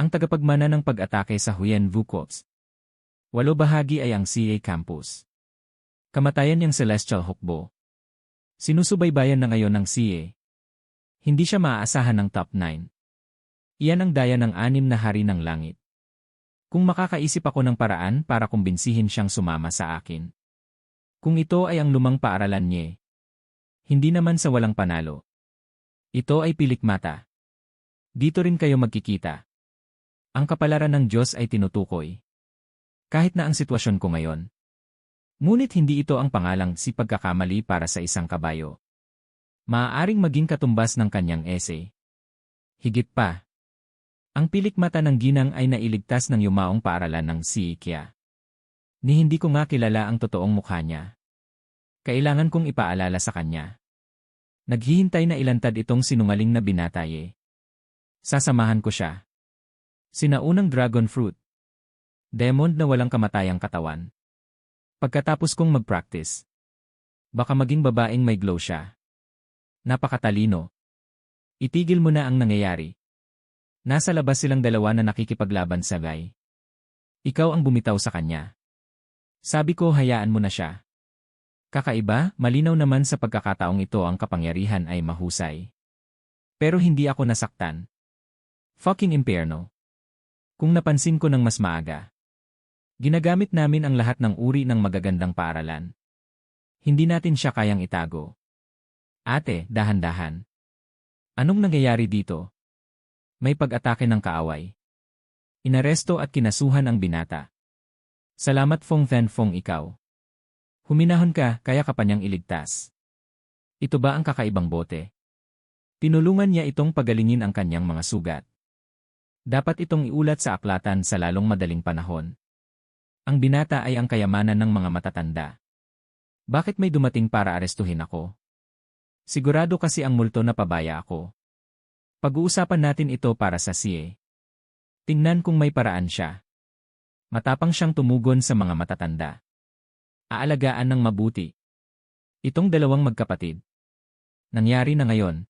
Ang tagapagmana ng pag-atake sa Huyen Vukots. 8 bahagi ay ang CA Campus. Kamatayan niyang Celestial Hukbo. Sinusubaybayan na ngayon ng CA. Hindi siya maaasahan ng top 9. Iyan ang daya ng 6 na hari ng langit. Kung makakaisip ako ng paraan para kumbinsihin siyang sumama sa akin. Kung ito ay ang lumang paaralan niya. Hindi naman sa walang panalo. Ito ay pilikmata. Dito rin kayo magkikita. Ang kapalaran ng Diyos ay tinutukoy. Kahit na ang sitwasyon ko ngayon. Ngunit hindi ito ang pangalang si pagkakamali para sa isang kabayo. Maaaring maging katumbas ng kanyang essay. Higit pa. Ang pilikmata ng ginang ay nailigtas ng yumaong paaralan ng si Ikea. Ni hindi ko nga kilala ang totoong mukha niya. Kailangan kong ipaalala sa kanya. Naghihintay na ilantad itong sinungaling na binataye. Sasamahan ko siya. Sinaunang dragon fruit. Demon na walang kamatayang katawan. Pagkatapos kong mag-practice. Baka maging babaeng may glow siya. Napakatalino. Itigil mo na ang nangyayari. Nasa labas silang dalawa na nakikipaglaban sa guy. Ikaw ang bumitaw sa kanya. Sabi ko hayaan mo na siya. Kakaiba, malinaw naman sa pagkakataong ito ang kapangyarihan ay mahusay. Pero hindi ako nasaktan. Fucking impyerno. Kung napansin ko ng mas maaga. Ginagamit namin ang lahat ng uri ng magagandang paaralan. Hindi natin siya kayang itago. Ate, dahan-dahan. Anong nangyayari dito? May pag-atake ng kaaway. Inaresto at kinasuhan ang binata. Salamat Fong Van Fong ikaw. Huminahon ka, kaya ka pa niyang iligtas. Ito ba ang kakaibang bote? Tinulungan niya itong pagalingin ang kanyang mga sugat. Dapat itong iulat sa aklatan sa lalong madaling panahon. Ang binata ay ang kayamanan ng mga matatanda. Bakit may dumating para arestuhin ako? Sigurado kasi ang multo na pabaya ako. Pag-uusapan natin ito para sa CA. Tingnan kung may paraan siya. Matapang siyang tumugon sa mga matatanda. Aalagaan ng mabuti. Itong dalawang magkapatid. Nangyari na ngayon.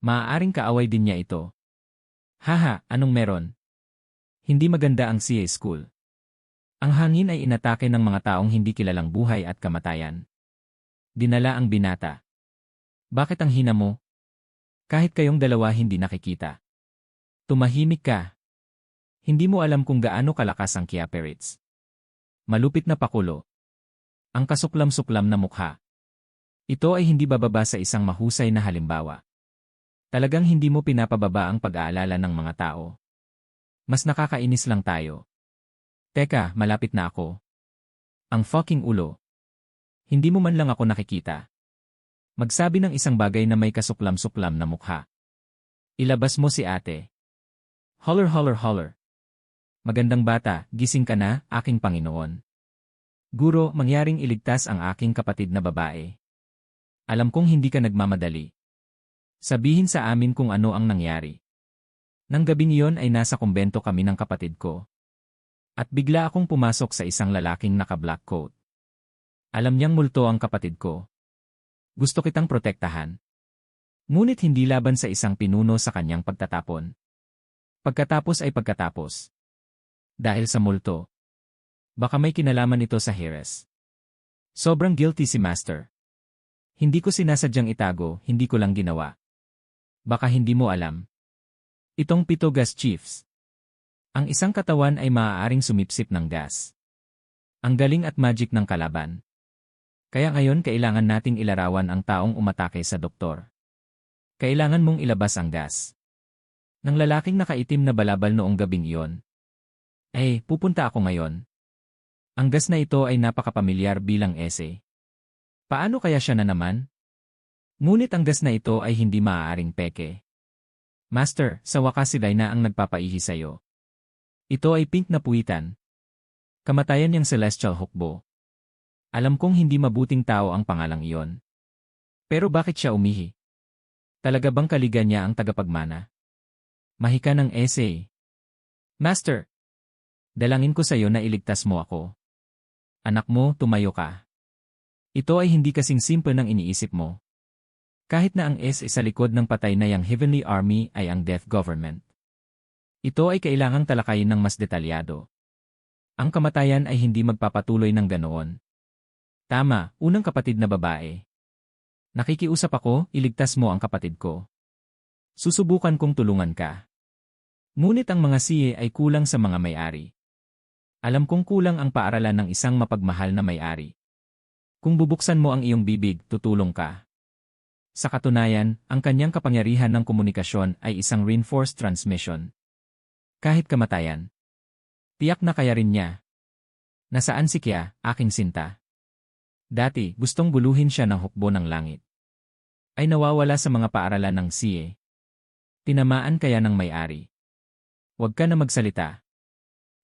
Maaaring kaaway din niya ito. Haha, anong meron? Hindi maganda ang CA School. Ang hangin ay inatake ng mga taong hindi kilalang buhay at kamatayan. Dinala ang binata. Bakit ang hina mo? Kahit kayong dalawa hindi nakikita. Tumahimik ka. Hindi mo alam kung gaano kalakas ang Kyaperits. Malupit na pakulo. Ang kasuklam-suklam na mukha. Ito ay hindi bababa sa isang mahusay na halimbawa. Talagang hindi mo pinapababa ang pag-aalala ng mga tao. Mas nakakainis lang tayo. Teka, malapit na ako. Ang fucking ulo. Hindi mo man lang ako nakikita. Magsabi ng isang bagay na may kasuklam-suklam na mukha. Ilabas mo si ate. Holler holler holler. Magandang bata, gising ka na, aking Panginoon. Guro, mangyaring iligtas ang aking kapatid na babae. Alam kong hindi ka nagmamadali. Sabihin sa amin kung ano ang nangyari. Nang gabing iyon ay nasa kumbento kami ng kapatid ko. At bigla akong pumasok sa isang lalaking naka-black coat. Alam niyang multo ang kapatid ko. Gusto kitang protektahan. Ngunit hindi laban sa isang pinuno sa kanyang pagtatapon. Pagkatapos ay pagkatapos. Dahil sa multo. Baka may kinalaman ito sa Heres. Sobrang guilty si Master. Hindi ko sinasadyang itago, hindi ko lang ginawa. Baka hindi mo alam. Itong 7 gas chiefs. Ang isang katawan ay maaaring sumipsip ng gas. Ang galing at magic ng kalaban. Kaya ngayon kailangan nating ilarawan ang taong umatake sa doktor. Kailangan mong ilabas ang gas. Ng lalaking nakaitim na balabal noong gabing iyon. Pupunta ako ngayon. Ang gas na ito ay napakapamilyar bilang essay. Paano kaya siya na naman? Ngunit ang gas na ito ay hindi maaaring peke. Master, sa wakas si Daina ang nagpapaihi sa'yo. Ito ay pink na puwitan. Kamatayan niyang Celestial Hukbo. Alam kong hindi mabuting tao ang pangalang iyon. Pero bakit siya umihi? Talaga bang kaliga niya ang tagapagmana? Mahika ng essay. Master! Dalangin ko sa iyo na iligtas mo ako. Anak mo, tumayo ka. Ito ay hindi kasing simple ng iniisip mo. Kahit na ang S sa likod ng patay na yang Heavenly Army ay ang Death Government. Ito ay kailangang talakayin ng mas detalyado. Ang kamatayan ay hindi magpapatuloy ng ganoon. Tama, unang kapatid na babae. Nakikiusap ako, iligtas mo ang kapatid ko. Susubukan kong tulungan ka. Ngunit ang mga siye ay kulang sa mga may-ari. Alam kong kulang ang paaralan ng isang mapagmahal na may-ari. Kung bubuksan mo ang iyong bibig, tutulong ka. Sa katunayan, ang kanyang kapangyarihan ng komunikasyon ay isang reinforced transmission. Kahit kamatayan. Tiyak na kaya rin niya. Nasaan si Kya, aking sinta? Dati, gustong buluhin siya ng hukbo ng langit. Ay nawawala sa mga paaralan ng siye. Tinamaan kaya ng may-ari. Huwag ka na magsalita.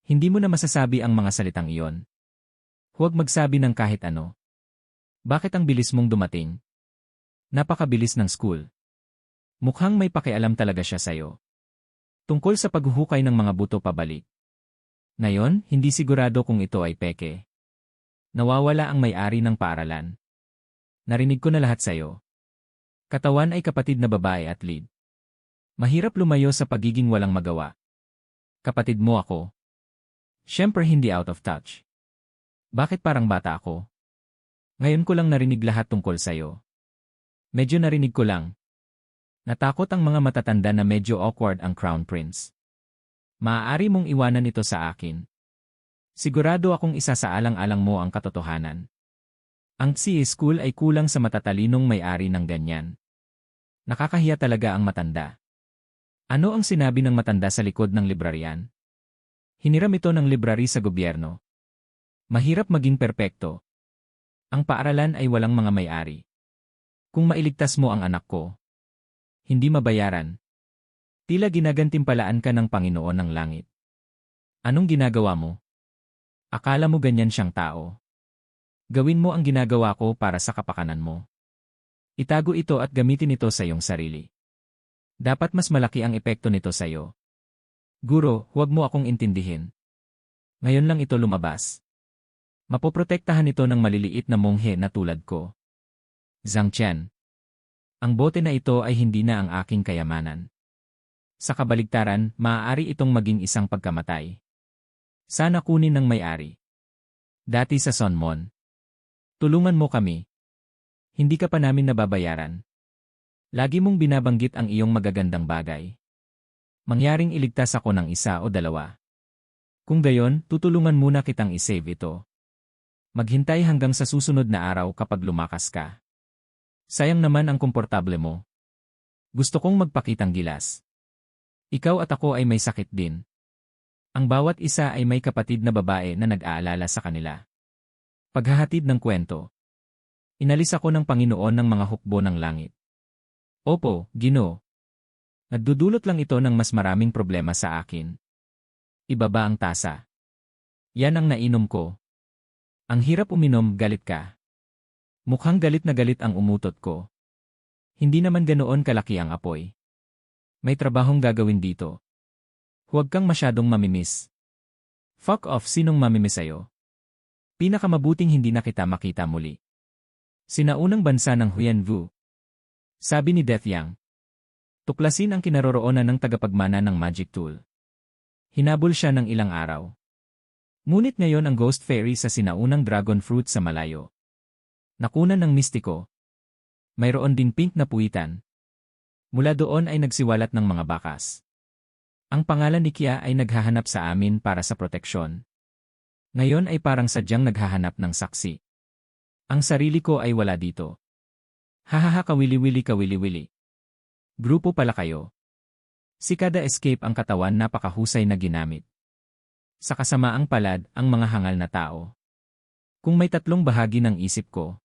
Hindi mo na masasabi ang mga salitang iyon. Huwag magsabi ng kahit ano. Bakit ang bilis mong dumating? Napakabilis ng school. Mukhang may pakialam talaga siya sa'yo. Tungkol sa paghuhukay ng mga buto pabalik. Ngayon, hindi sigurado kung ito ay peke. Nawawala ang may-ari ng paaralan. Narinig ko na lahat sa'yo. Katawan ay kapatid na babae at lead. Mahirap lumayo sa pagiging walang magawa. Kapatid mo ako. Siyempre hindi out of touch. Bakit parang bata ako? Ngayon ko lang narinig lahat tungkol sa'yo. Medyo narinig ko lang. Natakot ang mga matatanda na medyo awkward ang Crown Prince. Maaari mong iwanan ito sa akin. Sigurado akong isa sa alang-alang mo ang katotohanan. Ang CA School ay kulang sa matatalinong may-ari ng ganyan. Nakakahiya talaga ang matanda. Ano ang sinabi ng matanda sa likod ng librarian? Hiniram ito ng library sa gobyerno. Mahirap maging perpekto. Ang paaralan ay walang mga may-ari. Kung mailigtas mo ang anak ko, hindi mabayaran. Tila ginagantimpalaan ka ng Panginoon ng langit. Anong ginagawa mo? Akala mo ganyan siyang tao? Gawin mo ang ginagawa ko para sa kapakanan mo. Itago ito at gamitin ito sa iyong sarili. Dapat mas malaki ang epekto nito sa iyo. Guro, huwag mo akong intindihin. Ngayon lang ito lumabas. Mapoprotektahan ito ng maliliit na monghe na tulad ko. Zhang Qian. Ang bote na ito ay hindi na ang aking kayamanan. Sa kabaligtaran, maaari itong maging isang pagkamatay. Sana kunin ng may-ari. Dati sa Sonmon. Tulungan mo kami. Hindi ka pa namin nababayaran. Lagi mong binabanggit ang iyong magagandang bagay. Mangyaring iligtas ako ng isa o dalawa. Kung gayon, tutulungan muna kitang isave ito. Maghintay hanggang sa susunod na araw kapag lumakas ka. Sayang naman ang komportable mo. Gusto kong magpakitang gilas. Ikaw at ako ay may sakit din. Ang bawat isa ay may kapatid na babae na nag-aalala sa kanila. Paghahatid ng kwento. Inalis ako ng Panginoon ng mga hukbo ng langit. Opo, Ginoo. Nagdudulot lang ito ng mas maraming problema sa akin. Ibaba ang tasa. Yan ang nainom ko. Ang hirap uminom, galit ka. Mukhang galit na galit ang umutot ko. Hindi naman ganoon kalaki ang apoy. May trabahong gagawin dito. Huwag kang masyadong mamimiss. Fuck off, sinong mamimiss sa'yo? Pinakamabuting hindi na kita makita muli. Sinaunang bansa ng Huyenvu. Sabi ni Death Yang. Tuklasin ang kinaroroonan ng tagapagmana ng magic tool. Hinabol siya ng ilang araw. Ngunit ngayon ang Ghost Fairy sa sinaunang dragon fruit sa malayo. Nakunan ng mistiko. Mayroon din pink na puwitan. Mula doon ay nagsiwalat ng mga bakas. Ang pangalan ni Kya ay naghahanap sa amin para sa proteksyon. Ngayon ay parang sadyang naghahanap ng saksi. Ang sarili ko ay wala dito. Hahaha, kawili-wili kawili-wili. Grupo pala kayo. Si kada escape ang katawan napakahusay na ginamit. Sa kasamaang palad, ang mga hangal na tao. Kung may tatlong bahagi ng isip ko,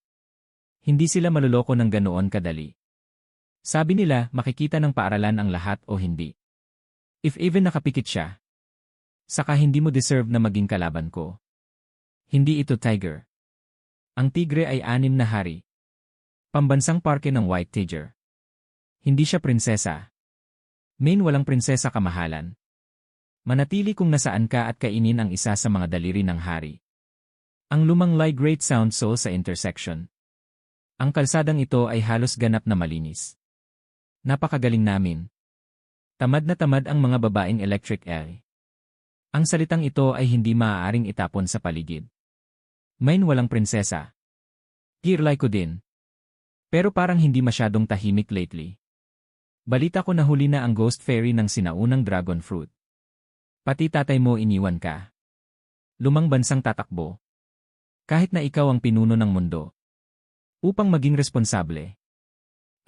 hindi sila maluloko ng ganoon kadali. Sabi nila, makikita ng paaralan ang lahat o hindi. If even nakapikit siya, saka hindi mo deserve na maging kalaban ko. Hindi ito tiger. Ang tigre ay 6 na hari. Pambansang parke ng White Tiger. Hindi siya prinsesa. Main walang prinsesa kamahalan. Manatili kung nasaan ka at kainin ang isa sa mga daliri ng hari. Ang lumang lie Great Sound Soul sa intersection. Ang kalsadang ito ay halos ganap na malinis. Napakagaling namin. Tamad na tamad ang mga babaeng electric eye. Ang salitang ito ay hindi maaaring itapon sa paligid. Main walang prinsesa. Kirlay ko din. Pero parang hindi masyadong tahimik lately. Balita ko na huli na ang ghost fairy ng sinaunang dragon fruit. Pati tatay mo iniwan ka. Lumang bansang tatakbo. Kahit na ikaw ang pinuno ng mundo. Upang maging responsable.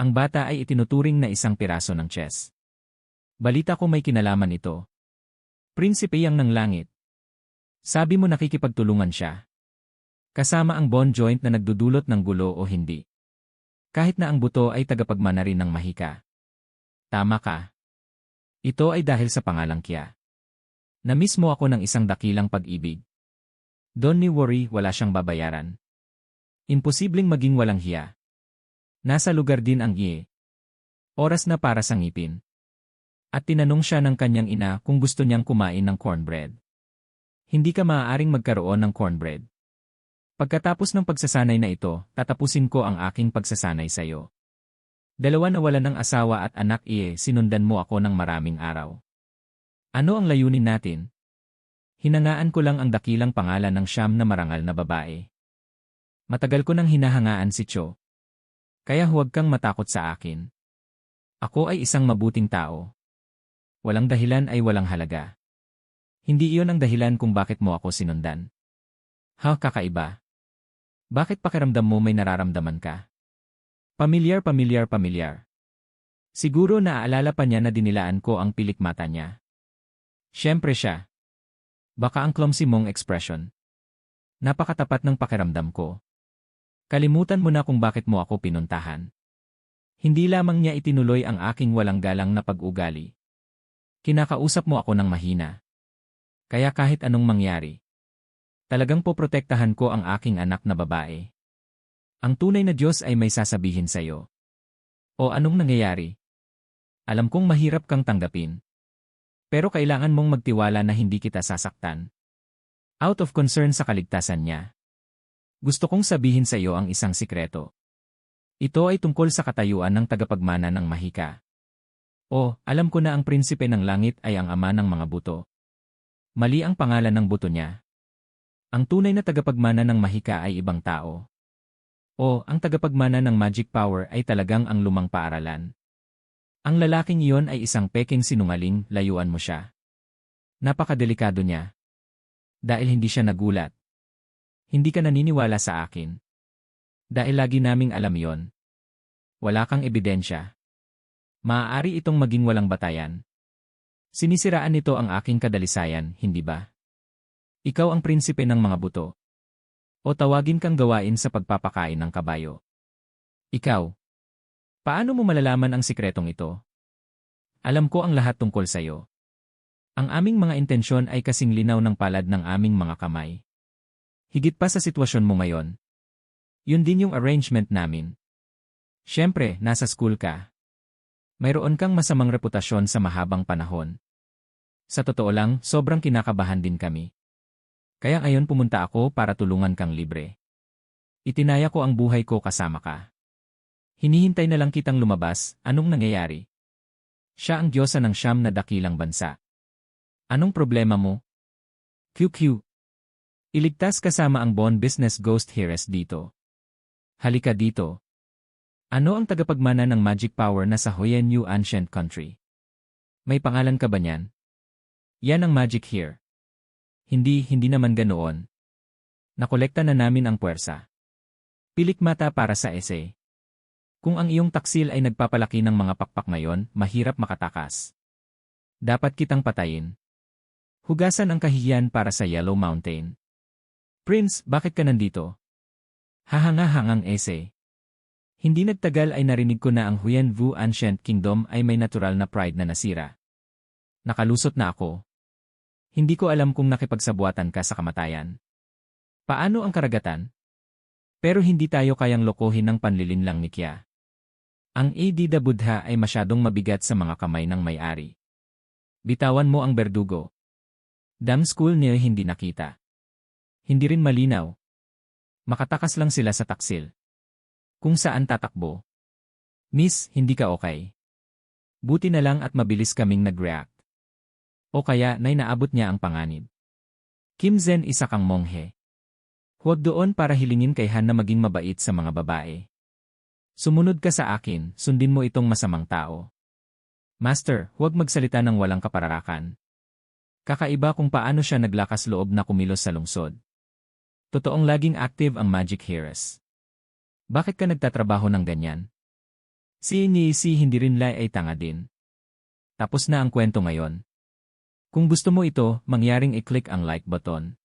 Ang bata ay itinuturing na isang piraso ng chess. Balita ko may kinalaman ito. Prinsipe yang ng langit. Sabi mo nakikipagtulungan siya. Kasama ang bone joint na nagdudulot ng gulo o hindi. Kahit na ang buto ay tagapagmana rin ng mahika. Tama ka. Ito ay dahil sa pangalang Kya. Na-miss mo ako ng isang dakilang pag-ibig. Don't you worry, wala siyang babayaran. Imposibleng maging walang hiya. Nasa lugar din ang iye. Oras na para sa ngipin. At tinanong siya ng kanyang ina kung gusto niyang kumain ng cornbread. Hindi ka maaaring magkaroon ng cornbread. Pagkatapos ng pagsasanay na ito, tatapusin ko ang aking pagsasanay sa iyo. Dalawa na wala ng asawa at anak sinundan mo ako ng maraming araw. Ano ang layunin natin? Hinangaan ko lang ang dakilang pangalan ng siyam na marangal na babae. Matagal ko nang hinahangaan si Cho. Kaya huwag kang matakot sa akin. Ako ay isang mabuting tao. Walang dahilan ay walang halaga. Hindi iyon ang dahilan kung bakit mo ako sinundan. Kakaiba. Bakit pakiramdam mo may nararamdaman ka? Pamilyar. Siguro naaalala pa niya na dinilaan ko ang pilik mata niya. Siyempre siya. Baka ang clumsy mong expression. Napakatapat ng pakiramdam ko. Kalimutan mo na kung bakit mo ako pinuntahan. Hindi lamang niya itinuloy ang aking walang galang na pag-ugali. Kinakausap mo ako ng mahina. Kaya kahit anong mangyari, talagang poprotektahan ko ang aking anak na babae. Ang tunay na Diyos ay may sasabihin sa iyo. O anong nangyayari? Alam kong mahirap kang tanggapin. Pero kailangan mong magtiwala na hindi kita sasaktan. Out of concern sa kaligtasan niya. Gusto kong sabihin sa iyo ang isang sikreto. Ito ay tungkol sa katayuan ng tagapagmana ng mahika. Alam ko na ang prinsipe ng langit ay ang ama ng mga buto. Mali ang pangalan ng buto niya. Ang tunay na tagapagmana ng mahika ay ibang tao. Ang tagapagmana ng magic power ay talagang ang lumang paaralan. Ang lalaking iyon ay isang peking sinungaling, layuan mo siya. Napakadelikado niya. Dahil hindi siya nagulat. Hindi ka naniniwala sa akin. Dahil lagi naming alam yon. Wala kang ebidensya. Maaari itong maging walang batayan. Sinisiraan nito ang aking kadalisayan, hindi ba? Ikaw ang prinsipe ng mga buto. O tawagin kang gawain sa pagpapakain ng kabayo. Ikaw. Paano mo malalaman ang sikretong ito? Alam ko ang lahat tungkol sa iyo. Ang aming mga intensyon ay kasing linaw ng palad ng aming mga kamay. Higit pa sa sitwasyon mo ngayon. Yun din yung arrangement namin. Siyempre, nasa school ka. Mayroon kang masamang reputasyon sa mahabang panahon. Sa totoo lang, sobrang kinakabahan din kami. Kaya ngayon pumunta ako para tulungan kang libre. Itinaya ko ang buhay ko kasama ka. Hinihintay na lang kitang lumabas, anong nangyayari? Siya ang diyosa ng siyam na dakilang bansa. Anong problema mo? QQ. Iligtas kasama ang Bond Business Ghost Heiress dito. Halika dito. Ano ang tagapagmana ng magic power na sa Huyenyu Ancient Country? May pangalan ka ba niyan? Yan ang magic here. Hindi naman ganoon. Nakolekta na namin ang puwersa. Pilik mata para sa essay. Kung ang iyong taksil ay nagpapalaki ng mga pakpak ngayon, mahirap makatakas. Dapat kitang patayin. Hugasan ang kahihiyan para sa Yellow Mountain. Prince, bakit ka nandito? Hahanga-hangang essay. Hindi nagtagal ay narinig ko na ang Huyenvu Ancient Kingdom ay may natural na pride na nasira. Nakalusot na ako. Hindi ko alam kung nakipagsabuatan ka sa kamatayan. Paano ang karagatan? Pero hindi tayo kayang lokohin ng panlilinlang ni Kya. Ang Adida Buddha ay masyadong mabigat sa mga kamay ng may-ari. Bitawan mo ang berdugo. Dam school niya hindi nakita. Hindi rin malinaw. Makatakas lang sila sa taksil. Kung saan tatakbo. Miss, hindi ka okay. Buti na lang at mabilis kaming nag-react. O kaya, naabot niya ang panganib. Kim Zen, isa kang monghe. Huwag doon para hilingin kay Han na maging mabait sa mga babae. Sumunod ka sa akin, sundin mo itong masamang tao. Master, huwag magsalita ng walang kapararakan. Kakaiba kung paano siya naglakas loob na kumilos sa lungsod. Totoong laging active ang Magic Heiress. Bakit ka nagtatrabaho ng ganyan? Si hindi rin ay tanga din. Tapos na ang kwento ngayon. Kung gusto mo ito, mangyaring i-click ang like button.